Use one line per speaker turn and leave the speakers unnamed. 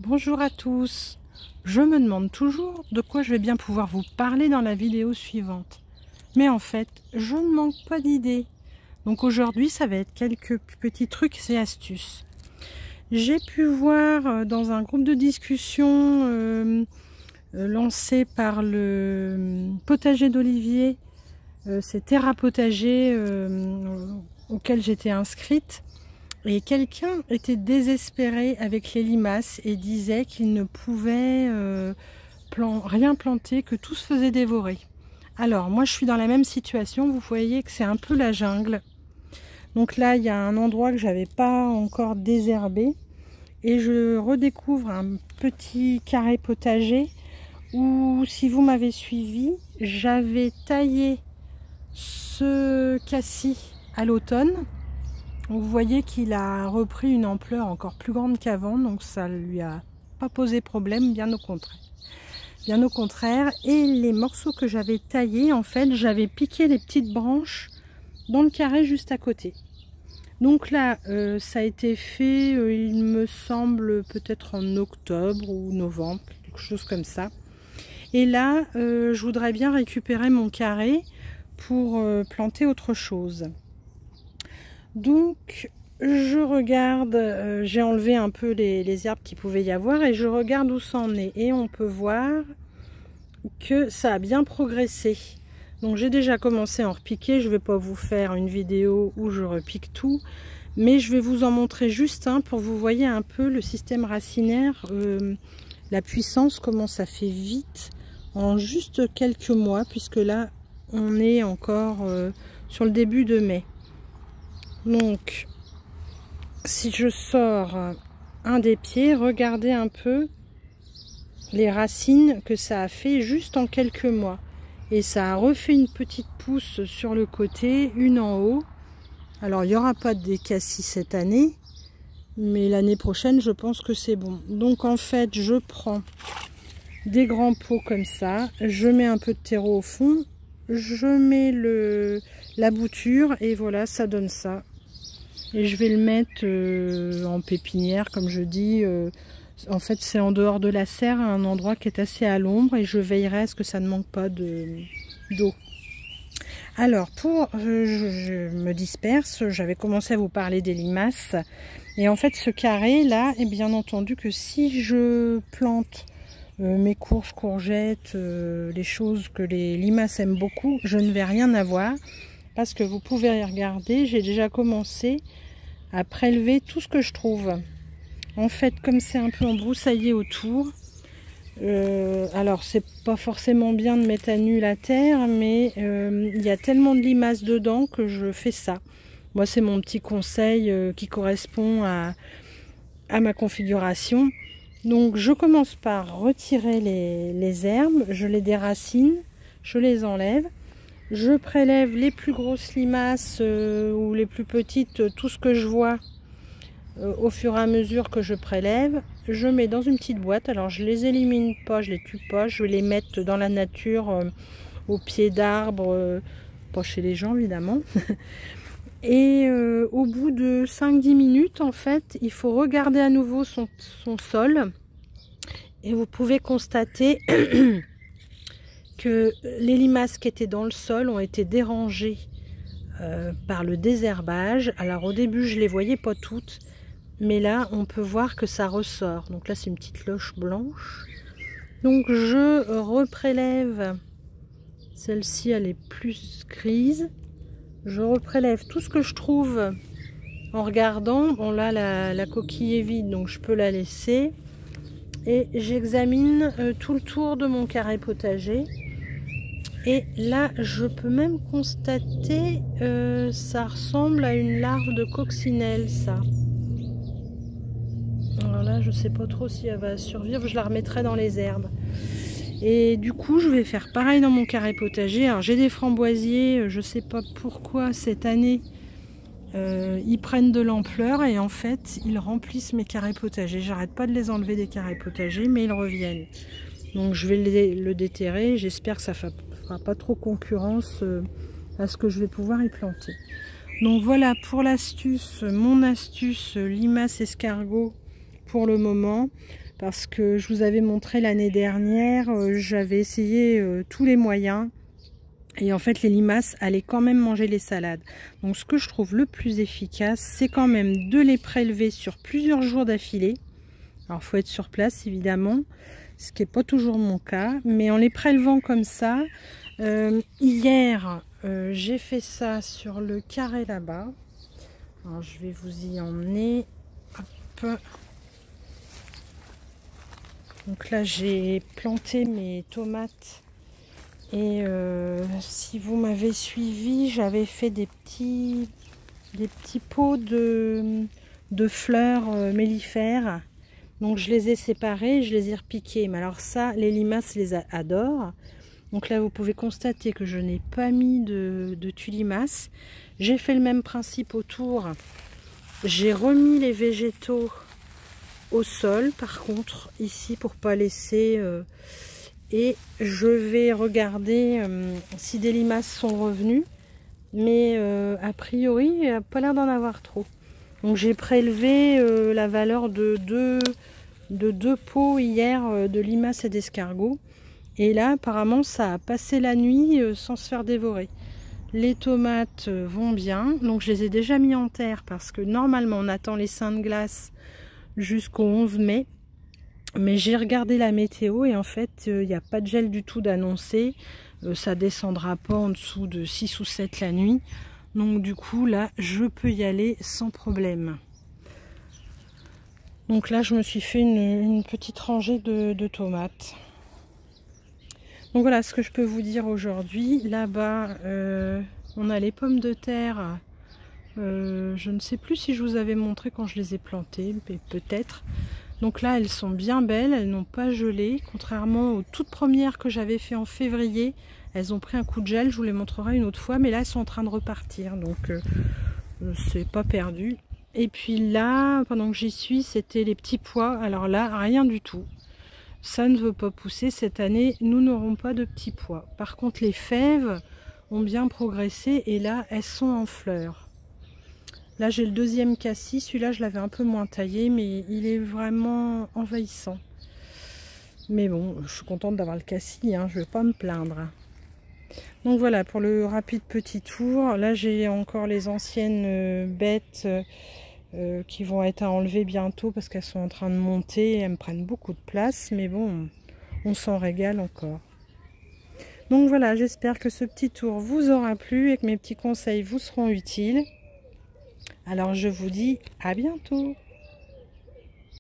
Bonjour à tous. Je me demande toujours de quoi je vais bien pouvoir vous parler dans la vidéo suivante. Mais en fait, je ne manque pas d'idées. Donc aujourd'hui, ça va être quelques petits trucs et astuces. J'ai pu voir dans un groupe de discussion lancé par le potager d'Olivier, c'est Terra Potager auquel j'étais inscrite. Et quelqu'un était désespéré avec les limaces et disait qu'il ne pouvait rien planter, que tout se faisait dévorer. Alors moi je suis dans la même situation, vous voyez que c'est un peu la jungle. Donc là il y a un endroit que j'avais pas encore désherbé et je redécouvre un petit carré potager où, si vous m'avez suivi, j'avais taillé ce cassis à l'automne. Vous voyez qu'il a repris une ampleur encore plus grande qu'avant, donc ça ne lui a pas posé problème, bien au contraire. Bien au contraire, et les morceaux que j'avais taillés, en fait, j'avais piqué les petites branches dans le carré juste à côté. Donc là, ça a été fait, il me semble, peut-être en octobre ou novembre, quelque chose comme ça. Et là, je voudrais bien récupérer mon carré pour planter autre chose. Donc je regarde, j'ai enlevé un peu les herbes qu'il pouvait y avoir et je regarde où ça en est. Et on peut voir que ça a bien progressé. Donc j'ai déjà commencé à en repiquer. Je ne vais pas vous faire une vidéo où je repique tout, mais je vais vous en montrer juste un pour que vous voyez un peu le système racinaire, la puissance, comment ça fait vite en juste quelques mois, puisque là on est encore sur le début de mai. Donc, si je sors un des pieds, regardez un peu les racines que ça a fait juste en quelques mois. Et ça a refait une petite pousse sur le côté, une en haut. Alors, il n'y aura pas de cassis cette année, mais l'année prochaine, je pense que c'est bon. Donc, en fait, je prends des grands pots comme ça, je mets un peu de terreau au fond, je mets la bouture et voilà, ça donne ça. Et je vais le mettre en pépinière, comme je dis. En fait, c'est en dehors de la serre, à un endroit qui est assez à l'ombre. Et je veillerai à ce que ça ne manque pas d'eau. Alors, je me disperse. J'avais commencé à vous parler des limaces. Et en fait, ce carré-là, est bien entendu que si je plante mes courges, courgettes, les choses que les limaces aiment beaucoup, je ne vais rien avoir. Parce que vous pouvez regarder, j'ai déjà commencé à prélever tout ce que je trouve. En fait, comme c'est un peu embroussaillé autour, alors c'est pas forcément bien de mettre à nu la terre, mais il y a tellement de limaces dedans que je fais ça. Moi, c'est mon petit conseil qui correspond à ma configuration. Donc, je commence par retirer les herbes, je les déracine, je les enlève. Je prélève les plus grosses limaces ou les plus petites, tout ce que je vois au fur et à mesure que je prélève. Je mets dans une petite boîte. Alors je les élimine pas, je les tue pas. Je vais les mettre dans la nature, au pied d'arbres, pas chez les gens évidemment. Et au bout de 5-10 minutes, en fait, il faut regarder à nouveau son sol. Et vous pouvez constater que les limaces qui étaient dans le sol ont été dérangées par le désherbage. Alors au début je les voyais pas toutes, mais là on peut voir que ça ressort. Donc là c'est une petite loche blanche. Donc je reprélève, celle-ci elle est plus grise. Je reprélève tout ce que je trouve en regardant. Bon là la coquille est vide, donc je peux la laisser. Et j'examine tout le tour de mon carré potager. Et là, je peux même constater, ça ressemble à une larve de coccinelle, ça. Alors là, je sais pas trop si elle va survivre. Je la remettrai dans les herbes. Et du coup, je vais faire pareil dans mon carré potager. Alors, j'ai des framboisiers. Je sais pas pourquoi cette année, ils prennent de l'ampleur. Et en fait, ils remplissent mes carrés potagers. J'arrête pas de les enlever des carrés potagers, mais ils reviennent. Donc, je vais le déterrer. J'espère que ça fera pas trop concurrence à ce que je vais pouvoir y planter. Donc voilà pour l'astuce, mon astuce limace escargot pour le moment. parce que je vous avais montré l'année dernière, j'avais essayé tous les moyens. Et en fait, les limaces allaient quand même manger les salades. Donc ce que je trouve le plus efficace, c'est quand même de les prélever sur plusieurs jours d'affilée. Alors il faut être sur place évidemment, ce qui n'est pas toujours mon cas. Mais en les prélevant comme ça, hier j'ai fait ça sur le carré là-bas. Alors je vais vous y emmener. Hop. Donc là j'ai planté mes tomates. Et si vous m'avez suivi, j'avais fait des petits pots de fleurs mellifères. Donc je les ai séparés, je les ai repiqués. Mais alors ça, les limaces les adorent. Donc là, vous pouvez constater que je n'ai pas mis de tulimaces. J'ai fait le même principe autour. J'ai remis les végétaux au sol, par contre, ici, pour pas laisser... Et je vais regarder si des limaces sont revenues. Mais a priori, il n'y a pas l'air d'en avoir trop. Donc j'ai prélevé la valeur de deux pots hier de limaces et d'escargots. Et là, apparemment, ça a passé la nuit sans se faire dévorer. Les tomates vont bien. Donc je les ai déjà mis en terre parce que normalement, on attend les seins de glace jusqu'au 11 mai. Mais j'ai regardé la météo et en fait, il n'y a pas de gel du tout d'annoncé. Ça descendra pas en dessous de 6 ou 7 la nuit. Donc du coup, là, je peux y aller sans problème. Donc là, je me suis fait une petite rangée de tomates. Donc voilà ce que je peux vous dire aujourd'hui. Là-bas, on a les pommes de terre. Je ne sais plus si je vous avais montré quand je les ai plantées, mais peut-être. Donc là, elles sont bien belles, elles n'ont pas gelé. Contrairement aux toutes premières que j'avais fait en février, elles ont pris un coup de gel. Je vous les montrerai une autre fois, mais là, elles sont en train de repartir. Donc, c'est pas perdu. Et puis là, pendant que j'y suis, c'était les petits pois. Alors là, rien du tout. Ça ne veut pas pousser. Cette année, nous n'aurons pas de petits pois. Par contre, les fèves ont bien progressé et là, elles sont en fleurs. Là, j'ai le deuxième cassis. Celui-là, je l'avais un peu moins taillé, mais il est vraiment envahissant. Mais bon, je suis contente d'avoir le cassis, hein, je ne vais pas me plaindre. Donc voilà, pour le rapide petit tour. Là, j'ai encore les anciennes bêtes qui vont être à enlever bientôt parce qu'elles sont en train de monter. Elles me prennent beaucoup de place, mais bon, on s'en régale encore. Donc voilà, j'espère que ce petit tour vous aura plu et que mes petits conseils vous seront utiles. Alors je vous dis à bientôt.